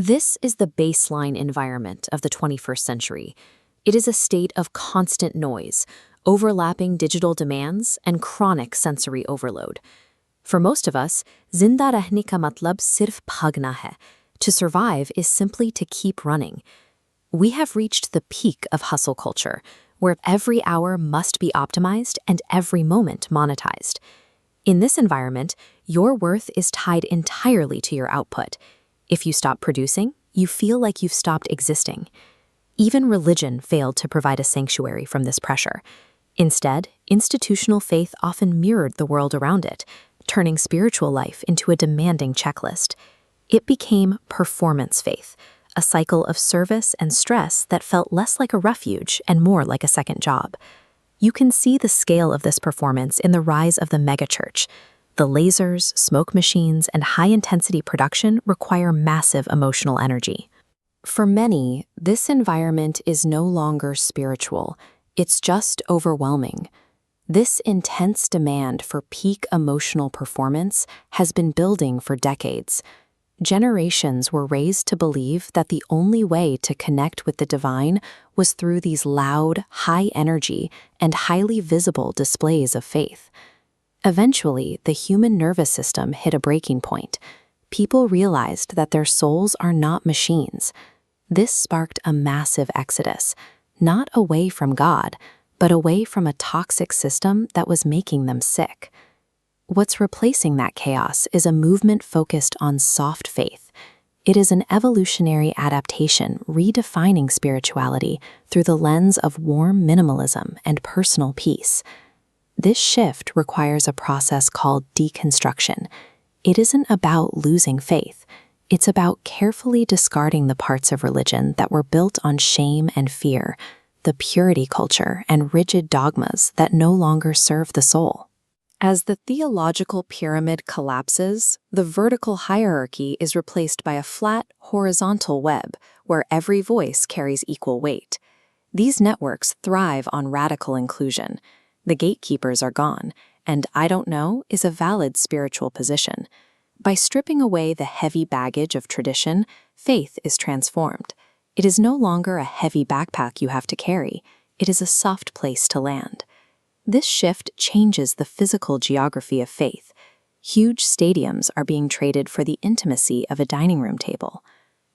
This is the baseline environment of the 21st century. It is a state of constant noise, overlapping digital demands, and chronic sensory overload. For most of us, zinda rehne ka matlab sirf bhagna hai. To survive is simply to keep running. We have reached the peak of hustle culture, where every hour must be optimized and every moment monetized. In this environment, your worth is tied entirely to your output. If you stop producing, you feel like you've stopped existing. Even religion failed to provide a sanctuary from this pressure. Instead, institutional faith often mirrored the world around it, turning spiritual life into a demanding checklist. It became performance faith, a cycle of service and stress that felt less like a refuge and more like a second job. You can see the scale of this performance in the rise of the megachurch. The lasers, smoke machines, and high-intensity production require massive emotional energy. For many, this environment is no longer spiritual. It's just overwhelming. This intense demand for peak emotional performance has been building for decades. Generations were raised to believe that the only way to connect with the divine was through these loud, high-energy, and highly visible displays of faith. Eventually, the human nervous system hit a breaking point. People realized that their souls are not machines. This sparked a massive exodus, not away from God, but away from a toxic system that was making them sick. What's replacing that chaos is a movement focused on soft faith. It is an evolutionary adaptation redefining spirituality through the lens of warm minimalism and personal peace. This shift requires a process called deconstruction. It isn't about losing faith. It's about carefully discarding the parts of religion that were built on shame and fear, the purity culture and rigid dogmas that no longer serve the soul. As the theological pyramid collapses, the vertical hierarchy is replaced by a flat, horizontal web where every voice carries equal weight. These networks thrive on radical inclusion. The gatekeepers are gone, and I don't know is a valid spiritual position. By stripping away the heavy baggage of tradition, faith is transformed. It is no longer a heavy backpack you have to carry. It is a soft place to land. This shift changes the physical geography of faith. Huge stadiums are being traded for the intimacy of a dining room table.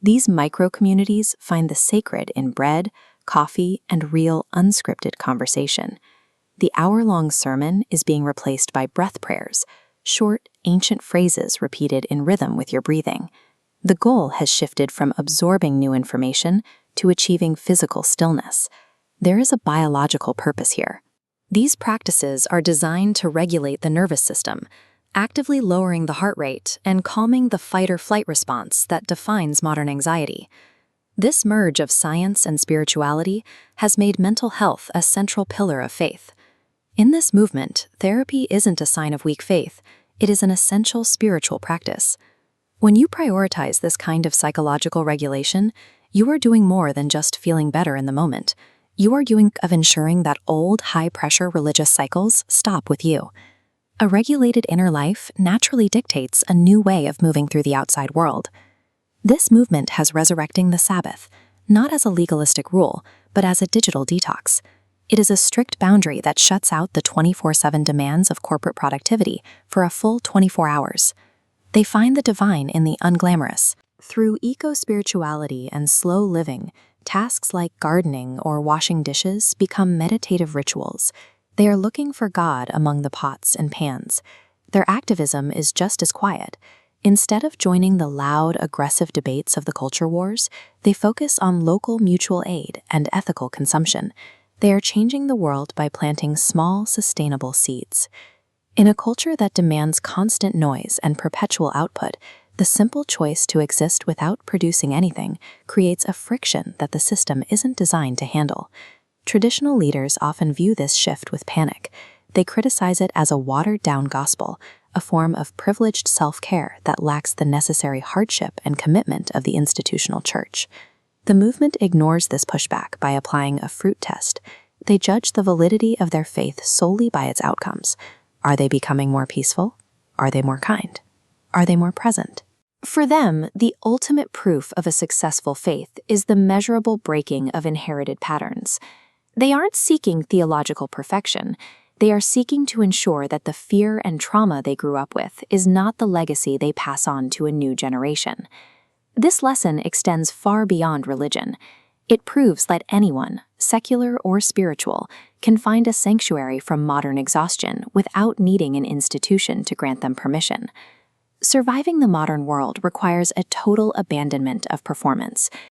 These micro-communities find the sacred in bread, coffee, and real unscripted conversation. The hour-long sermon is being replaced by breath prayers, short, ancient phrases repeated in rhythm with your breathing. The goal has shifted from absorbing new information to achieving physical stillness. There is a biological purpose here. These practices are designed to regulate the nervous system, actively lowering the heart rate and calming the fight-or-flight response that defines modern anxiety. This merge of science and spirituality has made mental health a central pillar of faith. In this movement, therapy isn't a sign of weak faith. It is an essential spiritual practice. When you prioritize this kind of psychological regulation, you are doing more than just feeling better in the moment. You are doing of ensuring that old, high-pressure religious cycles stop with you. A regulated inner life naturally dictates a new way of moving through the outside world. This movement has resurrecting the Sabbath, not as a legalistic rule, but as a digital detox. It is a strict boundary that shuts out the 24/7 demands of corporate productivity for a full 24 hours. They find the divine in the unglamorous. Through eco-spirituality and slow living, tasks like gardening or washing dishes become meditative rituals. They are looking for God among the pots and pans. Their activism is just as quiet. Instead of joining the loud, aggressive debates of the culture wars, they focus on local mutual aid and ethical consumption. They are changing the world by planting small, sustainable seeds. In a culture that demands constant noise and perpetual output, the simple choice to exist without producing anything creates a friction that the system isn't designed to handle. Traditional leaders often view this shift with panic. They criticize it as a watered-down gospel, a form of privileged self-care that lacks the necessary hardship and commitment of the institutional church. The movement ignores this pushback by applying a fruit test. They judge the validity of their faith solely by its outcomes. Are they becoming more peaceful? Are they more kind? Are they more present? For them, the ultimate proof of a successful faith is the measurable breaking of inherited patterns. They aren't seeking theological perfection. They are seeking to ensure that the fear and trauma they grew up with is not the legacy they pass on to a new generation. This lesson extends far beyond religion. It proves that anyone, secular or spiritual, can find a sanctuary from modern exhaustion without needing an institution to grant them permission. Surviving the modern world requires a total abandonment of performance,